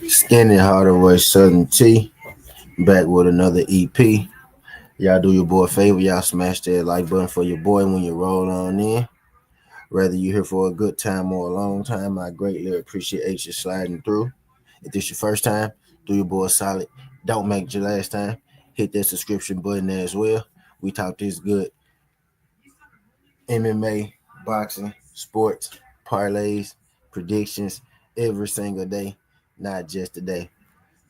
Skinny Hardaway Southern T back with another EP. Y'all do your boy a favor, y'all smash that like button for your boy when you roll on in. Whether you're here for a good time or a long time, I greatly appreciate you sliding through. If this your first time, do your boy a solid. Don't make it your last time. Hit that subscription button there as well. We talk this good MMA, boxing, sports, parlays, predictions every single day, not just today.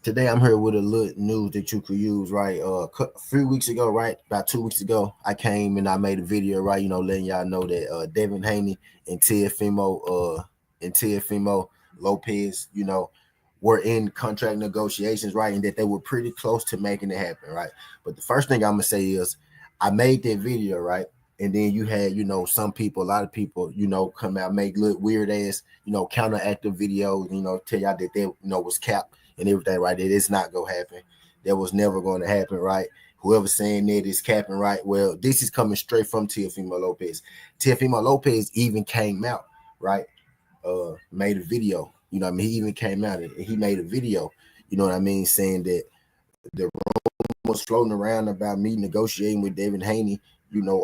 Today I'm here with a little news that you could use, right? A few weeks ago, right? About 2 weeks ago, I came and I made a video, right? Letting y'all know that Devin Haney and Teofimo Lopez, were in contract negotiations, right? And that they were pretty close to making it happen, right? But the first thing I'm gonna say is I made that video, right? And then you had, some people, a lot of people, come out, make little weird ass, counteractive videos, tell y'all that they, was capped and everything, right? That it's not gonna happen. That was never going to happen, right? Whoever's saying that is capping, right? Well, this is coming straight from Teofimo Lopez. Teofimo Lopez even came out, right? Made a video. He even came out and he made a video, saying that the rumors floating around about me negotiating with Devin Haney,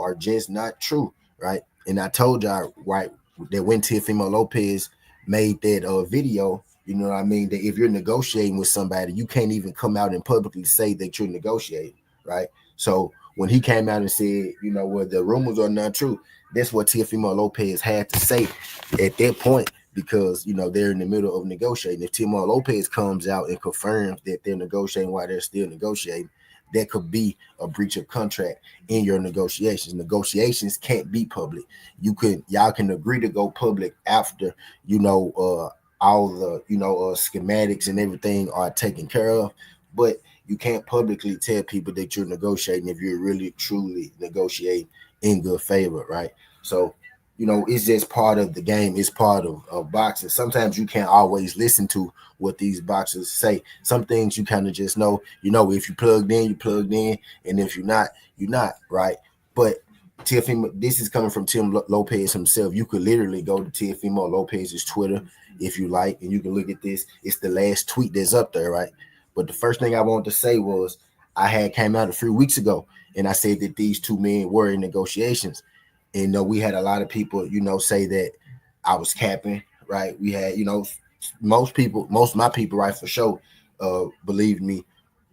are just not true, right? And I told y'all, right, that when Teofimo Lopez made that video, that if you're negotiating with somebody, you can't even come out and publicly say that you're negotiating, right? So when he came out and said, well, the rumors are not true, that's what Teofimo Lopez had to say at that point, because they're in the middle of negotiating. If Teofimo Lopez comes out and confirms that they're negotiating while they're still negotiating, that could be a breach of contract in your negotiations. Negotiations can't be public. Y'all can agree to go public after all the schematics and everything are taken care of, but you can't publicly tell people that you're negotiating if you're really truly negotiating in good favor, right? So it's just part of the game. It's part of boxing. Sometimes you can't always listen to what these boxers say. Some things you kind of just know. If you plugged in, you plugged in, and if you're not, you're not, right? But this is coming from Tim Lopez himself. You could literally go to Teofimo Lopez's Twitter if you like, and you can look at this. It's the last tweet that's up there, right? But the first thing I wanted to say was I had came out a few weeks ago, and I said that these two men were in negotiations. And we had a lot of people, say that I was capping, right? We had, most of my people, right, for sure, believed me,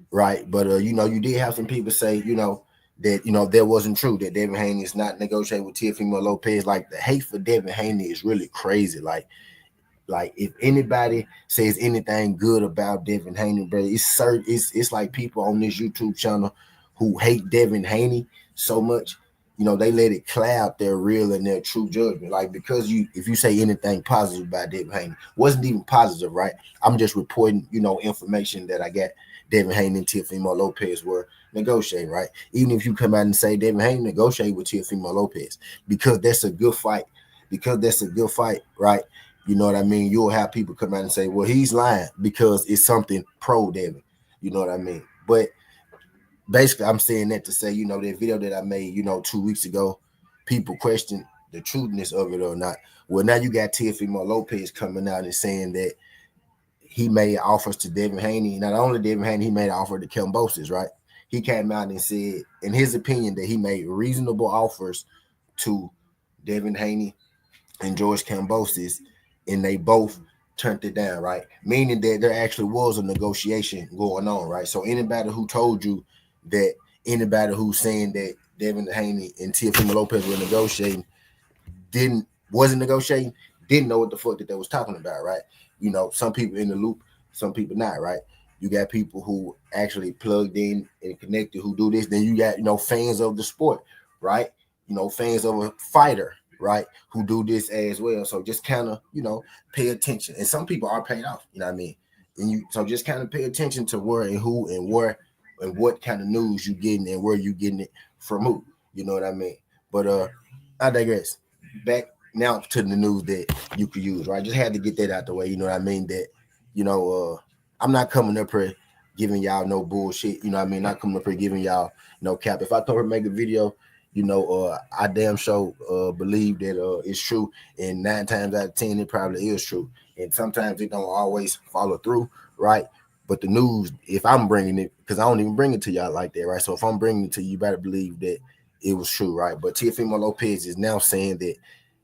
right? But you did have some people say, that that wasn't true, that Devin Haney is not negotiating with Teofimo Lopez. Like, the hate for Devin Haney is really crazy. Like if anybody says anything good about Devin Haney, bro, it's like people on this YouTube channel who hate Devin Haney so much, they let it cloud their real and their true judgment. Like, because if you say anything positive about Devin Haney, wasn't even positive, right? I'm just reporting, information that I got. Devin Haney and Teofimo Lopez were negotiating, right? Even if you come out and say Devin Haney negotiated with Teofimo Lopez, because that's a good fight, right? You know what I mean? You'll have people come out and say, well, he's lying because it's something pro Devin. You know what I mean? But basically, I'm saying that to say, that video that I made, 2 weeks ago, people question the truthness of it or not. Well, now you got Teofimo Lopez coming out and saying that he made offers to Devin Haney. Not only Devin Haney, he made an offer to Kambosos, right? He came out and said, in his opinion, that he made reasonable offers to Devin Haney and George Kambosos, and they both turned it down, right? Meaning that there actually was a negotiation going on, right? So anybody who told you that, anybody who's saying that Devin Haney and Teofimo Lopez were negotiating wasn't negotiating, didn't know what the fuck that they was talking about, right? Some people in the loop, some people not, right? You got people who actually plugged in and connected who do this. Then you got, fans of the sport, right? Fans of a fighter, right, who do this as well. So just kind of, pay attention. And some people are paid off, you know what I mean? So just kind of pay attention to where and who and where and what kind of news you getting and where you getting it from who, you know what I mean? But I digress. Back now to the news that you could use, right? Just had to get that out the way, you know what I mean? That, I'm not coming up here giving y'all no bullshit, you know what I mean? Not coming up here giving y'all no cap. If I thought I'd make a video, I damn sure believe that it's true, and 9 times out of 10 it probably is true, and sometimes it don't always follow through, right? But the news, if I'm bringing it, because I don't even bring it to y'all like that, right? So if I'm bringing it to you, you better believe that it was true, right? But Teofimo Lopez is now saying that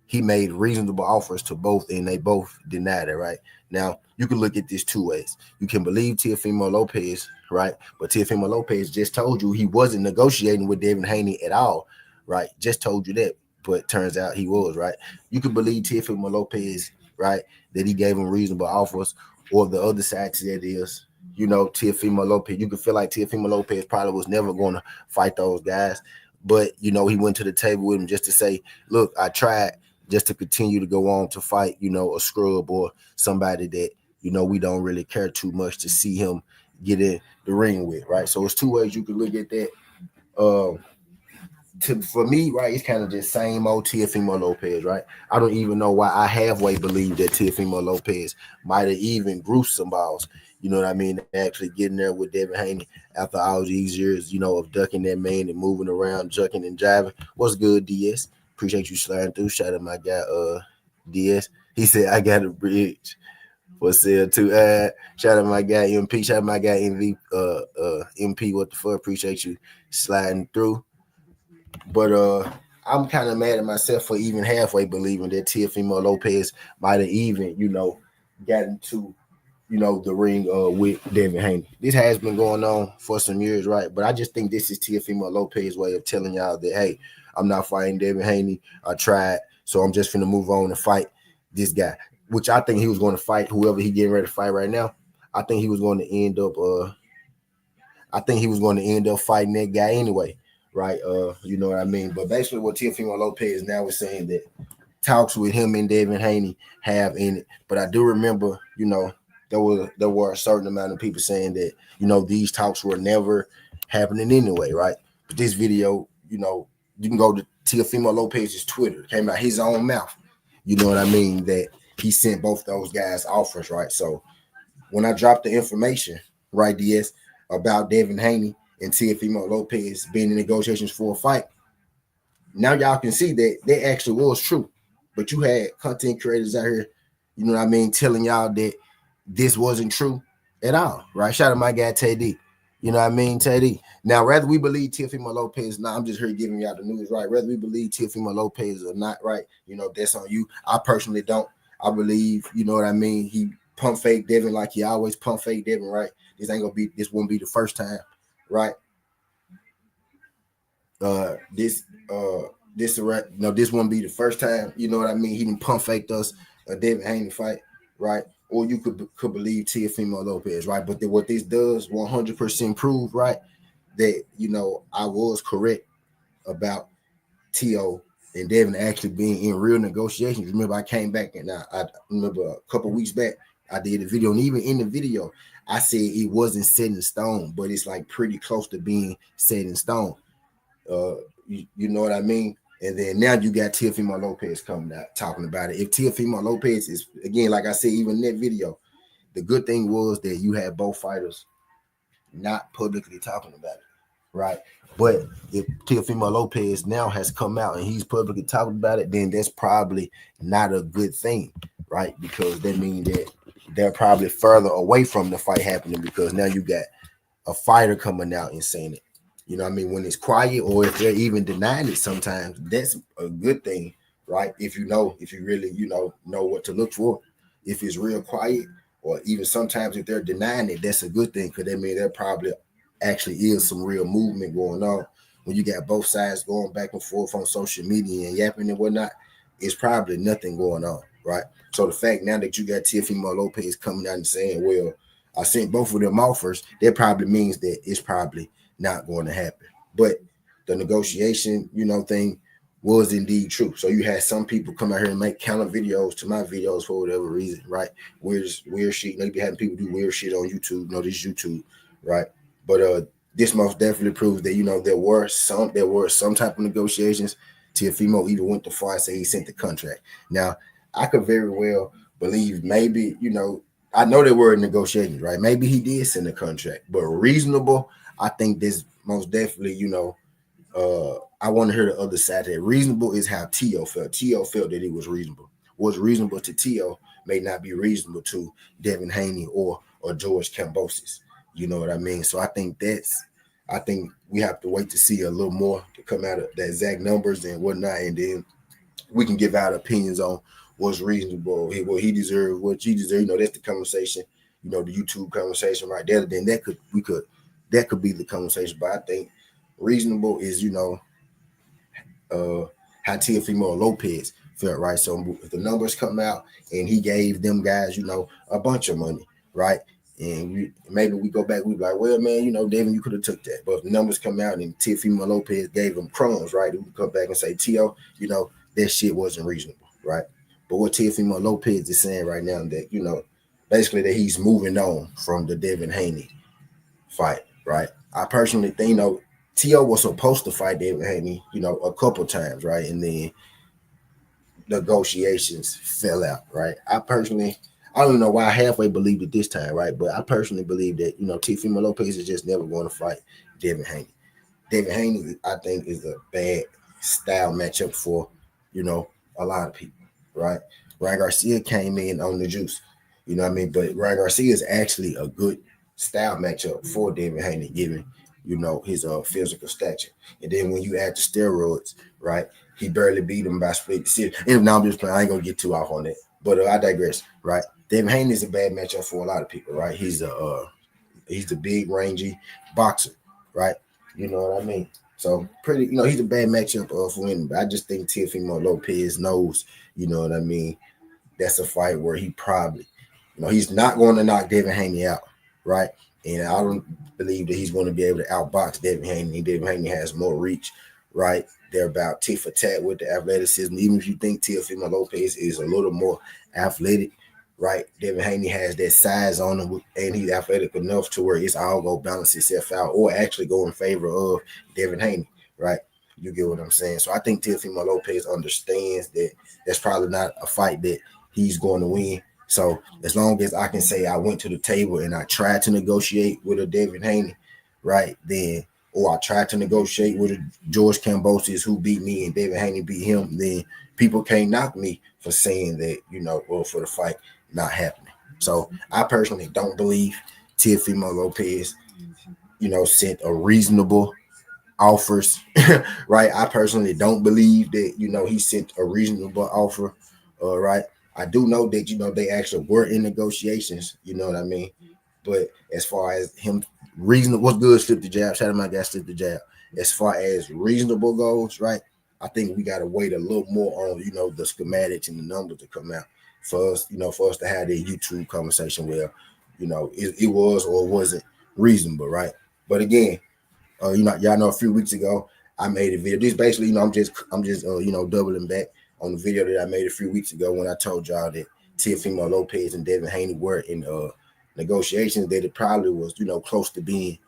he made reasonable offers to both, and they both denied it, right? Now, you can look at this two ways. You can believe Teofimo Lopez, right? But Teofimo Lopez just told you he wasn't negotiating with Devin Haney at all, right? Just told you that, but turns out he was, right? You can believe Teofimo Lopez, right, that he gave him reasonable offers, or the other side to that is, Teofimo Lopez. You can feel like Teofimo Lopez probably was never going to fight those guys, but, he went to the table with him just to say, look, I tried, just to continue to go on to fight, a scrub or somebody that, we don't really care too much to see him get in the ring with, right? So it's two ways you can look at that. For me, right, it's kind of just same old Teofimo Lopez, right? I don't even know why I halfway believe that Teofimo Lopez might have even greased some balls, you know what I mean, actually getting there with Devin Haney after all these years, of ducking that man and moving around, jucking and jiving. What's good, DS? Appreciate you sliding through. Shout out my guy, DS. He said, I got a bridge for sale too. Shout out my guy, MP. Shout out my guy, MP. What the fuck? Appreciate you sliding through. But I'm kind of mad at myself for even halfway believing that Teofimo Lopez might have even, gotten to, the ring with Devin Haney. This has been going on for some years, right? But I just think this is Teofimo Lopez's way of telling y'all that, hey, I'm not fighting Devin Haney. I tried, so I'm just finna move on and fight this guy, which I think he was going to fight whoever he getting ready to fight right now. I think he was going to end up fighting that guy anyway, right? You know what I mean? But basically what Teofimo Lopez now is saying that talks with him and Devin Haney have in it. But I do remember, there were a certain amount of people saying that, these talks were never happening anyway, right? But this video, you can go to Teofimo Lopez's Twitter. It came out his own mouth. You know what I mean? That he sent both those guys offers, right? So when I dropped the information, right, DS, about Devin Haney and Teofimo Lopez being in negotiations for a fight, now y'all can see that that actually was true. But you had content creators out here, you know what I mean, telling y'all that this wasn't true at all, right? Shout out my guy Teddy. You know what I mean, Teddy. Now, whether we believe Teofimo Lopez, I'm just here giving y'all the news, right? Whether we believe Teofimo Lopez or not, right? That's on you. I personally don't. I believe, you know what I mean, he pump fake Devin like he always pump fake Devin, right? This won't be the first time, right? This won't be the first time, you know what I mean, he didn't pump faked us a Devin Haney fight, right? Or you could believe Teofimo Lopez, right? But what this does 100% prove, right, that, I was correct about Teo and Devin actually being in real negotiations. Remember, I came back and I remember a couple weeks back, I did a video, and even in the video, I said it wasn't set in stone, but it's like pretty close to being set in stone. You know what I mean? And then now you got Teofimo Lopez coming out talking about it. If Teofimo Lopez is, again, like I said, even in that video, the good thing was that you had both fighters not publicly talking about it, right? But if Teofimo Lopez now has come out and he's publicly talking about it, then that's probably not a good thing, right? Because that means that they're probably further away from the fight happening, because now you got a fighter coming out and saying it. You know what I mean? When it's quiet, or if they're even denying it, sometimes that's a good thing, right? If you really, know what to look for. If it's real quiet, or even sometimes if they're denying it, that's a good thing, because that means there probably actually is some real movement going on. When you got both sides going back and forth on social media and yapping and whatnot, it's probably nothing going on, right? So the fact now that you got Teofimo Lopez coming out and saying, well, I sent both of them offers, that probably means that it's probably not going to happen. But the negotiation, thing was indeed true. So you had some people come out here and make counter videos to my videos for whatever reason, right? Weird shit. You be having people do weird shit on YouTube. This YouTube, right? But this most definitely proves that there were some type of negotiations. Teofimo even went to far and say he sent the contract. Now, I could very well believe maybe, I know there were negotiations, right? Maybe he did send a contract, but reasonable, I think this most definitely, I want to hear the other side of that. Reasonable is how Teo felt. Teo felt that it was reasonable. What's reasonable to Teo may not be reasonable to Devin Haney or George Kambosos. You know what I mean? So I think we have to wait to see a little more to come out of the exact numbers and whatnot, and then we can give out opinions on what's reasonable, what he deserves, what she deserves. You know, that's the conversation. You know, the YouTube conversation right there. Then that could be the conversation. But I think reasonable is, you know, how Teofimo Lopez felt, right? So if the numbers come out and he gave them guys, you know, a bunch of money, right? And maybe we go back, we be like, well, man, you know, Devin, you could have took that. But if the numbers come out and Teofimo Lopez gave them crumbs, right? We come back and say, Teo, you know, that shit wasn't reasonable, right? But what Teofimo Lopez is saying right now that, you know, basically that he's moving on from the Devin Haney fight, right? I personally think, you know, Teo was supposed to fight Devin Haney, you know, a couple times, right? And then negotiations fell out, right? I don't know why I halfway believed it this time, right? But I personally believe that, you know, Teofimo Lopez is just never going to fight Devin Haney. Devin Haney, I think, is a bad style matchup for, you know, a lot of people, right? Ryan Garcia came in on the juice, you know what I mean? But Ryan Garcia is actually a good style matchup for Devin Haney, given, you know, his physical stature. And then when you add the steroids, right, he barely beat him by split decision. And now I'm just playing, I ain't gonna get too off on that. But I digress, right? Devin Haney is a bad matchup for a lot of people, right? He's the big, rangy boxer, right? You know what I mean? So pretty, you know, he's a bad matchup for winning. But I just think Teofimo Lopez knows, you know what I mean? That's a fight where he probably, you know, he's not going to knock Devin Haney out, right? And I don't believe that he's going to be able to outbox Devin Haney. Devin Haney has more reach, right? They're about tit for tat with the athleticism. Even if you think Teofimo Lopez is a little more athletic, right? Devin Haney has that size on him, and he's athletic enough to where it's all go balance itself out, or actually go in favor of Devin Haney, right? You get what I'm saying? So I think Teofimo Lopez understands that that's probably not a fight that he's going to win. So as long as I can say I went to the table and I tried to negotiate with a Devin Haney, right, then, or I tried to negotiate with a George Kambosos who beat me and Devin Haney beat him, then people can't knock me for saying that, you know, or for the fight not happening. So I personally don't believe Teofimo Lopez, you know, sent a reasonable offers, right? I personally don't believe that, you know, he sent a reasonable offer, right? I do know that, you know, they actually were in negotiations, you know what I mean? But as far as him reasonable, what's good, slip the jab, shout out my guy, slip the jab. As far as reasonable goes, right? I think we got to wait a little more on, you know, the schematics and the numbers to come out for us, you know, for us to have that YouTube conversation where, you know, it was or wasn't reasonable, right? But again, you know, y'all know a few weeks ago I made a video. This basically, you know, I'm just you know, doubling back on the video that I made a few weeks ago when I told y'all that Teofimo Lopez and Devin Haney were in negotiations, that it probably was, you know, close to being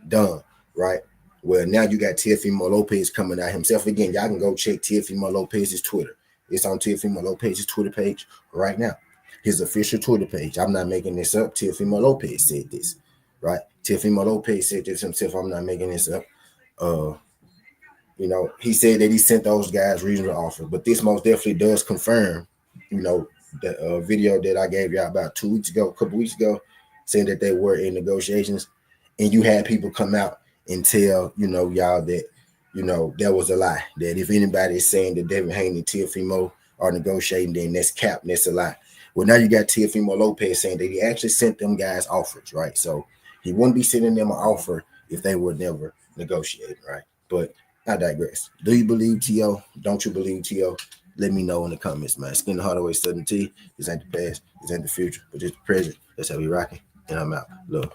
done, right? Well, now you got Teofimo Lopez coming out himself again. Y'all can go check Teofimo Lopez's Twitter. It's on Teofimo Lopez's Twitter page right now. His official Twitter page. I'm not making this up. Teofimo Lopez said this, right? Teofimo Lopez said this himself. I'm not making this up. You know, he said that he sent those guys reasonable offer, but this most definitely does confirm, you know, the video that I gave y'all about 2 weeks ago, a couple weeks ago, saying that they were in negotiations, and you had people come out and tell, you know, y'all that, you know, that was a lie. That if anybody is saying that Devin Haney and Teofimo are negotiating, then that's cap, and that's a lie. Well, now you got Teofimo Lopez saying that he actually sent them guys offers, right? So he wouldn't be sending them an offer if they were never negotiating, right? But I digress. Do you believe Teo? Don't you believe Teo? Let me know in the comments, man. Skin the Hardaway Southern T. This ain't the past. This ain't the future. But just the present. That's how we rocking. And I'm out. Love.